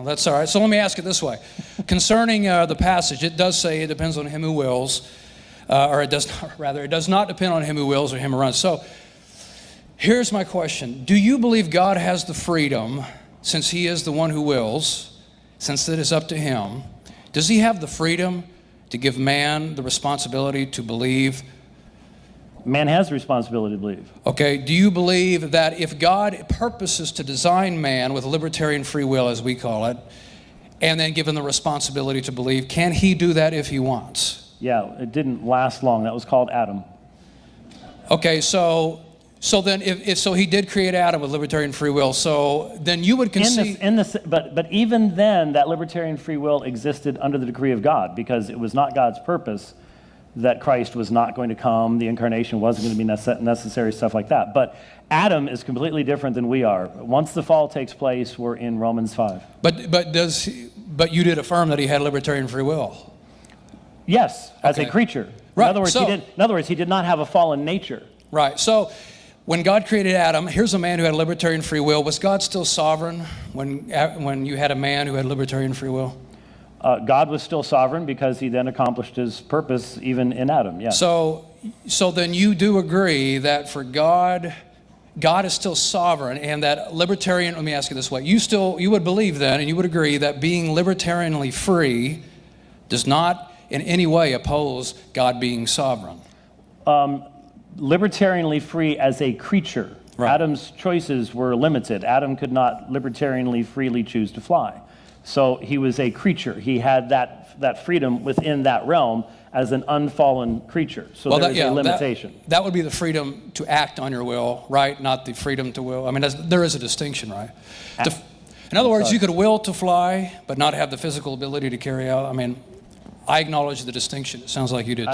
Well, that's all right. So let me ask it this way. Concerning the passage, it does say it depends on him who wills, or it does not, rather, it does not depend on him who wills or him who runs. So here's my question. Do you believe God has the freedom, since he is the one who wills, since it is up to him, does he have the freedom to give man the responsibility to believe? Man has the responsibility to believe. Okay, do you believe that if God purposes to design man with libertarian free will, as we call it, and then give him the responsibility to believe, can he do that if he wants? Yeah, it didn't last long. That was called Adam. Okay, so then if he did create Adam with libertarian free will, so then you would concede... But even then, that libertarian free will existed under the decree of God, because it was not God's purpose that Christ was not going to come, the incarnation wasn't going to be necessary, stuff like that. But Adam is completely different than we are. Once the fall takes place, we're in Romans 5. But you did affirm that he had libertarian free will. Yes, as a creature. Right. In other words, he did not have a fallen nature. Right. So when God created Adam, here's a man who had libertarian free will. Was God still sovereign when you had a man who had libertarian free will? God was still sovereign because he then accomplished his purpose even in Adam, yes. So then you do agree that for God is still sovereign, and that libertarian, let me ask you this way, you would believe then, and you would agree that being libertarianly free does not in any way oppose God being sovereign? Libertarianly free as a creature. Right. Adam's choices were limited. Adam could not libertarianly freely choose to fly. So he was a creature. He had that freedom within that realm as an unfallen creature. So there's a limitation. That would be the freedom to act on your will, right? Not the freedom to will. I mean, there is a distinction, right? In other words, you could will to fly, but not have the physical ability to carry out. I mean, I acknowledge the distinction. It sounds like you did too.